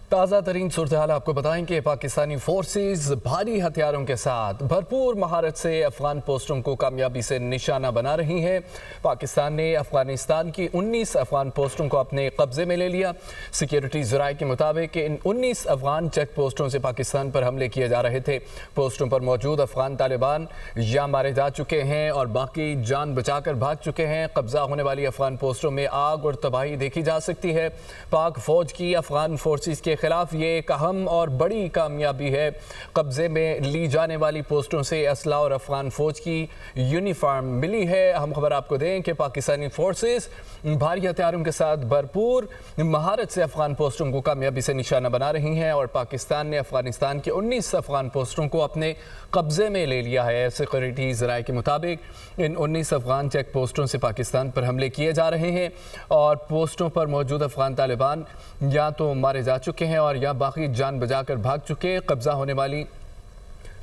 ताज़ा तरीन सूरत-ए-हाल आपको बताएं कि पाकिस्तानी फोर्सेस भारी हथियारों के साथ भरपूर महारत से अफगान पोस्टों को कामयाबी से निशाना बना रही हैं। पाकिस्तान ने अफगानिस्तान की 19 अफगान पोस्टों को अपने कब्जे में ले लिया। सिक्योरिटी ज़राए के मुताबिक इन 19 अफगान चेक पोस्टों से पाकिस्तान पर हमले किए जा रहे थे। पोस्टों पर मौजूद अफगान तालिबान या मारे जा चुके हैं और बाकी जान बचाकर भाग चुके हैं। कब्जा होने वाली अफगान पोस्टों में आग और तबाही देखी जा सकती है। पाक फौज की अफगान फोर्सेस के खिलाफ ये एक अहम और बड़ी कामयाबी है। कब्जे में ली जाने वाली पोस्टों से असला और अफगान फौज की यूनिफॉर्म मिली है। अहम खबर आपको दें कि पाकिस्तानी फोर्सेस भारी हथियारों के साथ भरपूर महारत से अफगान पोस्टों को कामयाबी से निशाना बना रही हैं और पाकिस्तान ने अफगानिस्तान की 19 अफगान पोस्टों को अपने कब्जे में ले लिया है। सिक्योरिटी ज़राए के मुताबिक इन 19 अफगान चेक पोस्टों से पाकिस्तान पर हमले किए जा रहे हैं और पोस्टों पर मौजूद अफगान तालिबान या तो मारे जा चुके हैं और या बाकी जान बचाकर भाग चुके। कब्जा होने वाली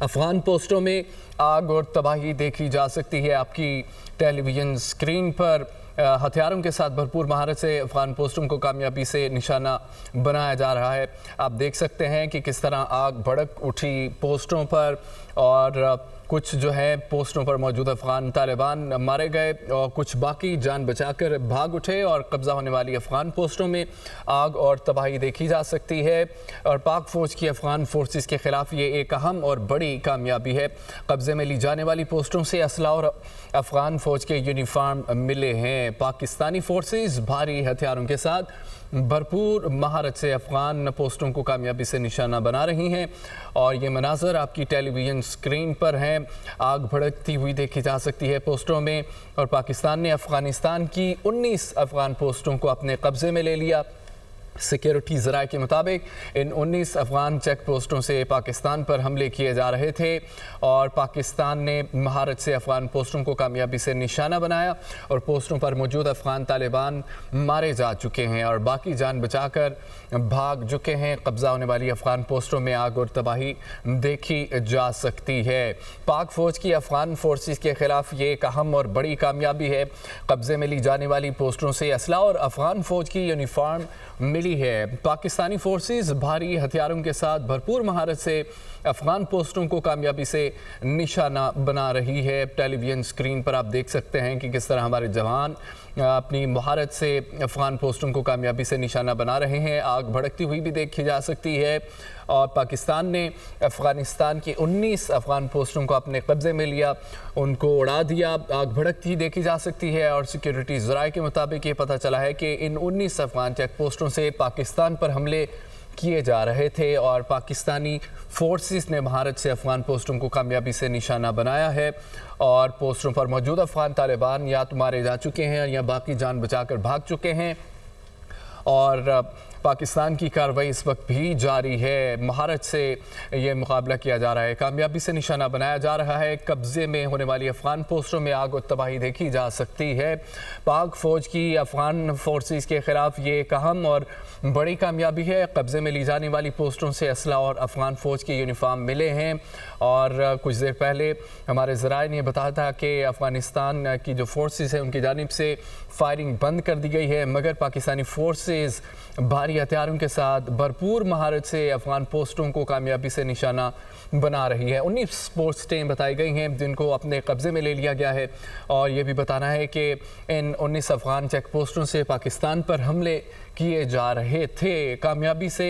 अफगान पोस्टों में आग और तबाही देखी जा सकती है। आपकी टेलीविज़न स्क्रीन पर हथियारों के साथ भरपूर महारत से अफगान पोस्टों को कामयाबी से निशाना बनाया जा रहा है। आप देख सकते हैं कि किस तरह आग भड़क उठी पोस्टों पर और कुछ जो है पोस्टों पर मौजूद अफगान तालिबान मारे गए और कुछ बाकी जान बचाकर भाग उठे और कब्जा होने वाली अफगान पोस्टों में आग और तबाही देखी जा सकती है। और पाक फ़ौज की अफगान फोर्सेस के ख़िलाफ़ ये एक अहम और बड़ी कामयाबी है। कब्ज़े में ली जाने वाली पोस्टों से असला और अफगान फ़ौज के यूनिफॉर्म मिले हैं। पाकिस्तानी फोर्सेस भारी हथियारों के साथ भरपूर महारत से अफगान पोस्टों को कामयाबी से निशाना बना रही हैं और ये मनाज़र आपकी टेलीविज़न स्क्रीन पर हैं। आग भड़कती हुई देखी जा सकती है पोस्टों में और पाकिस्तान ने अफगानिस्तान की 19 अफगान पोस्टों को अपने कब्जे में ले लिया। सिक्योरिटी ज़राए के मुताबिक इन 19 अफगान चेक पोस्टों से पाकिस्तान पर हमले किए जा रहे थे और पाकिस्तान ने महारत से अफगान पोस्टों को कामयाबी से निशाना बनाया और पोस्टों पर मौजूद अफगान तालिबान मारे जा चुके हैं और बाकी जान बचाकर भाग चुके हैं। कब्जा होने वाली अफगान पोस्टों में आग और तबाही देखी जा सकती है। पाक फ़ौज की अफगान फोर्सेस के ख़िलाफ़ ये एक अहम और बड़ी कामयाबी है। कब्जे में ली जाने वाली पोस्टों से असला और अफगान फ़ौज की यूनिफॉर्म मिली है। पाकिस्तानी फोर्सेस भारी हथियारों के साथ भरपूर महारत से अफगान पोस्टों को कामयाबी से निशाना बना रही है। टेलीविज़न स्क्रीन पर आप देख सकते हैं कि किस तरह हमारे जवान अपनी महारत से अफगान पोस्टों को कामयाबी से निशाना बना रहे हैं। आग भड़कती हुई भी देखी जा सकती है और पाकिस्तान ने अफ़गानिस्तान की 19 अफगान पोस्टों को अपने कब्ज़े में लिया, उनको उड़ा दिया। आग भड़कती देखी जा सकती है और सिक्योरिटी ज़राए के मुताबिक ये पता चला है कि इन 19 अफगान चेक पोस्टों से पाकिस्तान पर हमले किए जा रहे थे और पाकिस्तानी फोर्सेस ने महारत से अफगान पोस्टों को कामयाबी से निशाना बनाया है और पोस्टों पर मौजूद अफगान तालिबान या तो मारे जा चुके हैं या बाकी जान बचाकर भाग चुके हैं और पाकिस्तान की कार्रवाई इस वक्त भी जारी है। महारत से ये मुकाबला किया जा रहा है, कामयाबी से निशाना बनाया जा रहा है। कब्ज़े में होने वाली अफगान पोस्टों में आग और तबाही देखी जा सकती है। पाक फ़ौज की अफगान फोर्सेस के ख़िलाफ़ ये एक अहम और बड़ी कामयाबी है। कब्ज़े में ली जाने वाली पोस्टों से असला और अफगान फ़ौज के यूनिफॉर्म मिले हैं और कुछ देर पहले हमारे ज़राए ने बताया था कि अफ़गानिस्तान की जो फोर्सेस हैं उनकी जानिब से फायरिंग बंद कर दी गई है, मगर पाकिस्तानी फोर्सेस भारी हथियारों के साथ भरपूर महारत से अफगान पोस्टों को कामयाबी से निशाना बना रही है। 19 पोस्टें बताई गई हैं जिनको अपने कब्ज़े में ले लिया गया है और ये भी बताना है कि इन 19 अफगान चेक पोस्टों से पाकिस्तान पर हमले किए जा रहे थे। कामयाबी से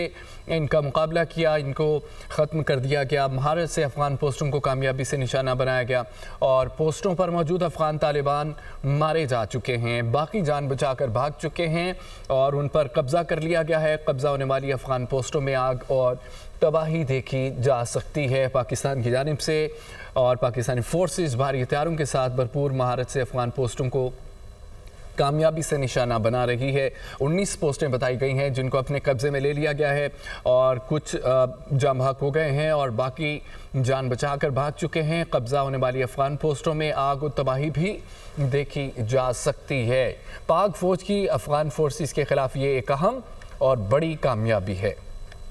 इनका मुकाबला किया, इनको ख़त्म कर दिया गया। महारत से अफगान पोस्टों को कामयाबी से निशाना बनाया गया और पोस्टों पर मौजूद अफगान तालिबान मारे जा चुके हैं, बाकी जान बचाकर भाग चुके हैं और उन पर कब्ज़ा कर लिया गया है। कब्ज़ा होने वाली अफगान पोस्टों में आग और तबाही देखी जा सकती है पाकिस्तान की जानिब से और पाकिस्तानी फोर्सेस भारी हथियारों के साथ भरपूर महारत से अफगान पोस्टों को कामयाबी से निशाना बना रही है। 19 पोस्टें बताई गई हैं जिनको अपने कब्ज़े में ले लिया गया है और कुछ जाम बहक हो गए हैं और बाकी जान बचाकर भाग चुके हैं। कब्ज़ा होने वाली अफगान पोस्टों में आग और तबाही भी देखी जा सकती है। पाक फ़ौज की अफगान फोर्सेस के ख़िलाफ़ ये एक अहम और बड़ी कामयाबी है।